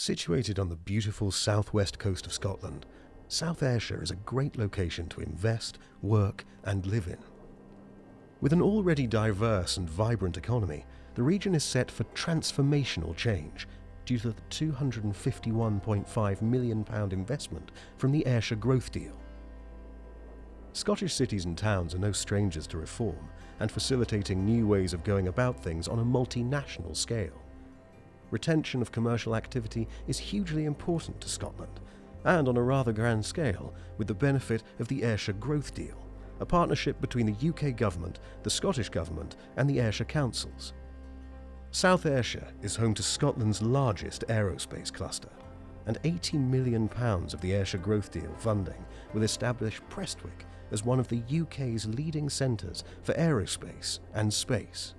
Situated on the beautiful southwest coast of Scotland, South Ayrshire is a great location to invest, work and live in. With an already diverse and vibrant economy, the region is set for transformational change due to the £251.5 million investment from the Ayrshire Growth Deal. Scottish cities and towns are no strangers to reform and facilitating new ways of going about things on a multinational scale. Retention of commercial activity is hugely important to Scotland, and on a rather grand scale, with the benefit of the Ayrshire Growth Deal, a partnership between the UK Government, the Scottish Government and the Ayrshire Councils. South Ayrshire is home to Scotland's largest aerospace cluster, and £80 million of the Ayrshire Growth Deal funding will establish Prestwick as one of the UK's leading centres for aerospace and space.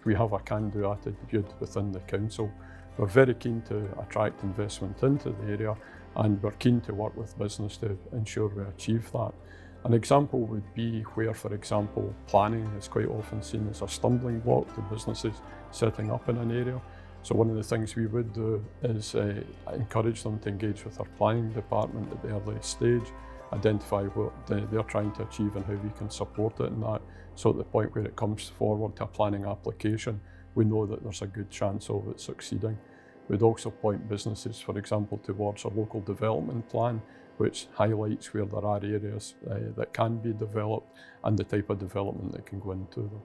We have a can-do attitude within the council. We're very keen to attract investment into the area, and we're keen to work with business to ensure we achieve that. An example would be where, for example, planning is quite often seen as a stumbling block to businesses setting up in an area. So one of the things we would do is encourage them to engage with our planning department at the earliest stage, identify what they're trying to achieve and how we can support it in that. So at the point where it comes forward to a planning application, we know that there's a good chance of it succeeding. We'd also point businesses, for example, towards a local development plan, which highlights where there are areas that can be developed and the type of development that can go into them.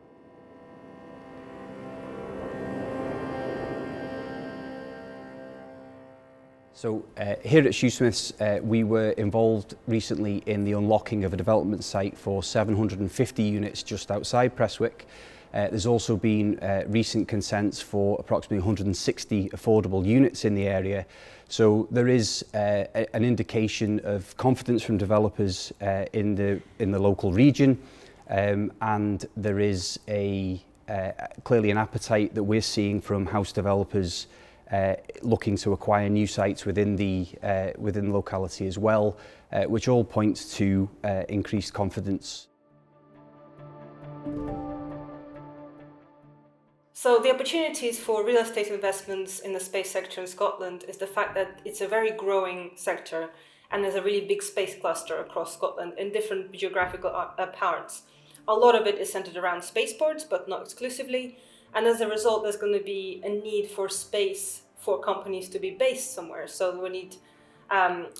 So here at Shoesmiths, we were involved recently in the unlocking of a development site for 750 units just outside Prestwick. There's also been recent consents for approximately 160 affordable units in the area. So there is an indication of confidence from developers in the local region, and there is clearly an appetite that we're seeing from house developers looking to acquire new sites within the locality as well, which all points to increased confidence. So the opportunities for real estate investments in the space sector in Scotland is the fact that it's a very growing sector and there's a really big space cluster across Scotland in different geographical parts. A lot of it is centred around spaceports, but not exclusively. And as a result, there's going to be a need for space for companies to be based somewhere. So we need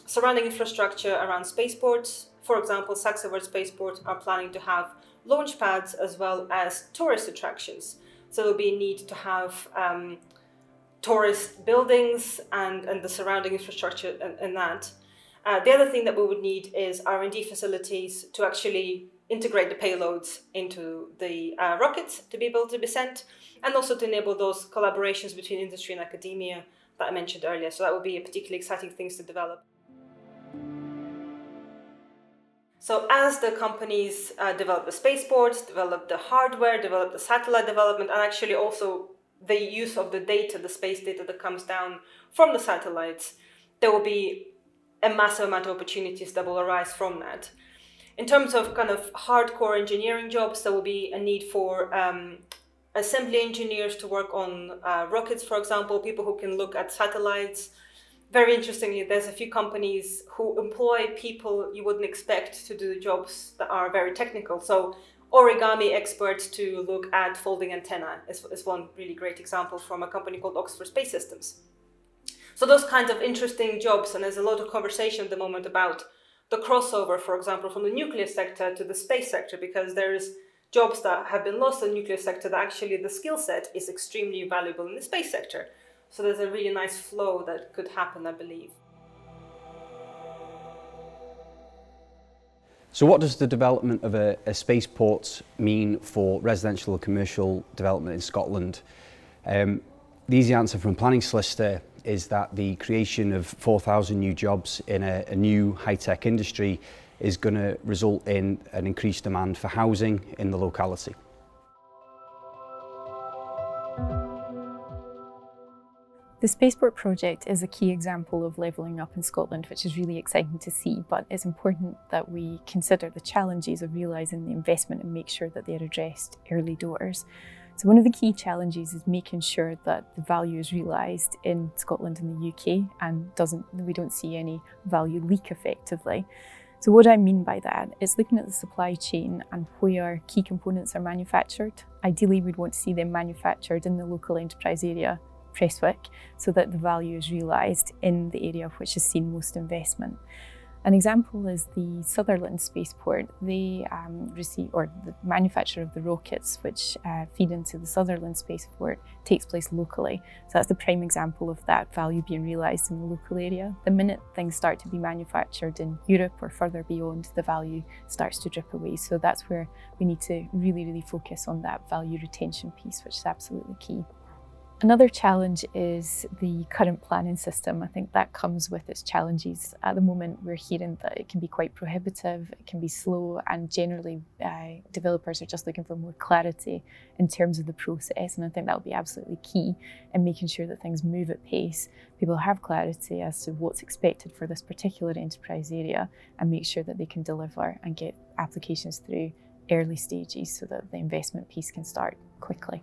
surrounding infrastructure around spaceports. For example, Saxonwood Spaceport are planning to have launch pads as well as tourist attractions. So there'll be a need to have tourist buildings and the surrounding infrastructure and that. The other thing that we would need is R&D facilities to actually integrate the payloads into the rockets to be able to be sent, and also to enable those collaborations between industry and academia that I mentioned earlier. So that would be a particularly exciting thing to develop. So as the companies develop the spaceports, develop the hardware, develop the satellite development, and actually also the use of the data, the space data that comes down from the satellites, there will be a massive amount of opportunities that will arise from that. In terms of kind of hardcore engineering jobs, there will be a need for assembly engineers to work on rockets, for example, people who can look at satellites. Very interestingly, there's a few companies who employ people you wouldn't expect to do jobs that are very technical. So origami experts to look at folding antenna is one really great example from a company called Oxford Space Systems. So those kinds of interesting jobs, and there's a lot of conversation at the moment about the crossover, for example, from the nuclear sector to the space sector, because there's jobs that have been lost in the nuclear sector that actually the skill set is extremely valuable in the space sector. So there's a really nice flow that could happen, I believe. So what does the development of a spaceport mean for residential and commercial development in Scotland? The easy answer from planning solicitor is that the creation of 4,000 new jobs in a new high-tech industry is going to result in an increased demand for housing in the locality. The spaceport project is a key example of levelling up in Scotland, which is really exciting to see, but it's important that we consider the challenges of realising the investment and make sure that they're addressed early doors. So one of the key challenges is making sure that the value is realised in Scotland and the UK and we don't see any value leak effectively. So what I mean by that is looking at the supply chain and where key components are manufactured. Ideally, we'd want to see them manufactured in the local enterprise area, Prestwick, so that the value is realised in the area which has seen most investment. An example is the Sutherland spaceport. They the manufacture of the rockets which feed into the Sutherland spaceport takes place locally. So that's the prime example of that value being realised in the local area. The minute things start to be manufactured in Europe or further beyond, the value starts to drip away. So that's where we need to really focus on that value retention piece, which is absolutely key. Another challenge is the current planning system. I think that comes with its challenges. At the moment, we're hearing that it can be quite prohibitive, it can be slow, and generally developers are just looking for more clarity in terms of the process. And I think that will be absolutely key in making sure that things move at pace. People have clarity as to what's expected for this particular enterprise area and make sure that they can deliver and get applications through early stages so that the investment piece can start quickly.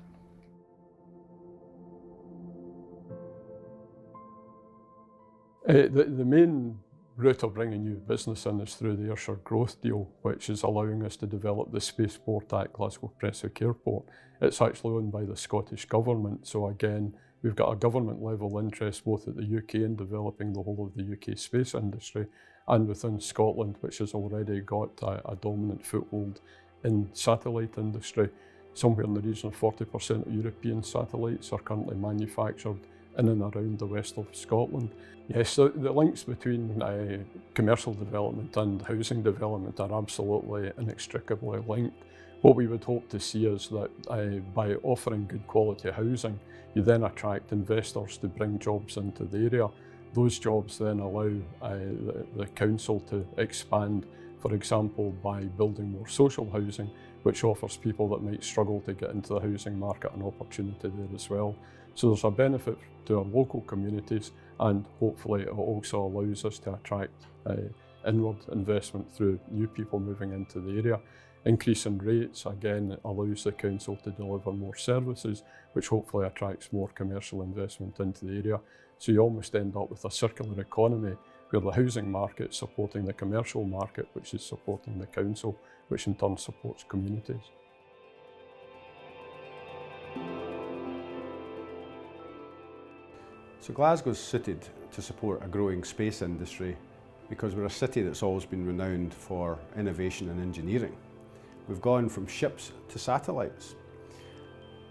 The main route of bringing new business in is through the Ayrshire Growth Deal, which is allowing us to develop the spaceport at Glasgow Prestwick Airport. It's actually owned by the Scottish Government, so again, we've got a government level interest both at the UK in developing the whole of the UK space industry and within Scotland, which has already got a dominant foothold in satellite industry. Somewhere in the region of 40% of European satellites are currently manufactured in and around the west of Scotland. Yes, so the links between commercial development and housing development are absolutely inextricably linked. What we would hope to see is that by offering good quality housing, you then attract investors to bring jobs into the area. Those jobs then allow the council to expand, for example, by building more social housing, which offers people that might struggle to get into the housing market an opportunity there as well. So there's a benefit to our local communities, and hopefully it also allows us to attract inward investment through new people moving into the area. Increase in rates, again, allows the council to deliver more services, which hopefully attracts more commercial investment into the area. So you almost end up with a circular economy where the housing market is supporting the commercial market, which is supporting the council, which in turn supports communities. So Glasgow's suited to support a growing space industry because we're a city that's always been renowned for innovation and engineering. We've gone from ships to satellites.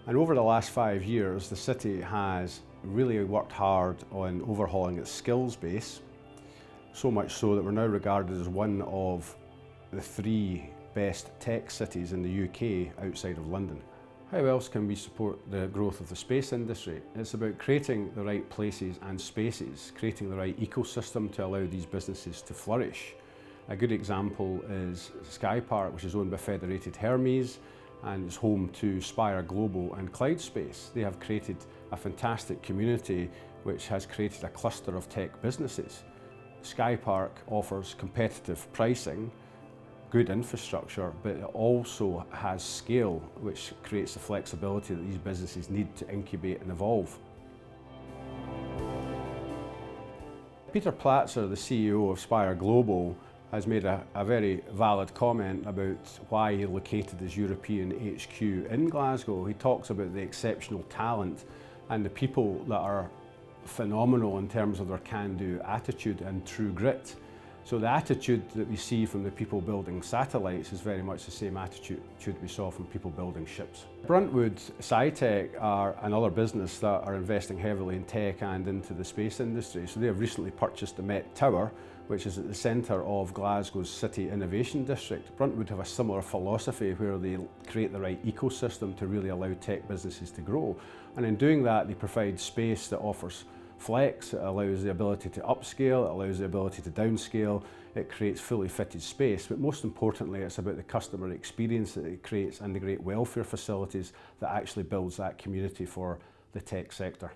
And over the last 5 years, the city has really worked hard on overhauling its skills base, so much so that we're now regarded as one of the 3 best tech cities in the UK outside of London. How else can we support the growth of the space industry? It's about creating the right places and spaces, creating the right ecosystem to allow these businesses to flourish. A good example is Sky Park, which is owned by Federated Hermes and is home to Spire Global and Cloud Space. They have created a fantastic community which has created a cluster of tech businesses. Sky Park offers competitive pricing, good infrastructure, but it also has scale, which creates the flexibility that these businesses need to incubate and evolve. Peter Platzer, the CEO of Spire Global, has made a very valid comment about why he located his European HQ in Glasgow. He talks about the exceptional talent and the people that are phenomenal in terms of their can-do attitude and true grit. So the attitude that we see from the people building satellites is very much the same attitude we saw from people building ships. Bruntwood SciTech are another business that are investing heavily in tech and into the space industry. So they have recently purchased the Met Tower, which is at the centre of Glasgow's City Innovation District. Bruntwood have a similar philosophy where they create the right ecosystem to really allow tech businesses to grow. And in doing that, they provide space that offers flex, it allows the ability to upscale, it allows the ability to downscale, it creates fully fitted space, but most importantly it's about the customer experience that it creates and the great welfare facilities that actually builds that community for the tech sector.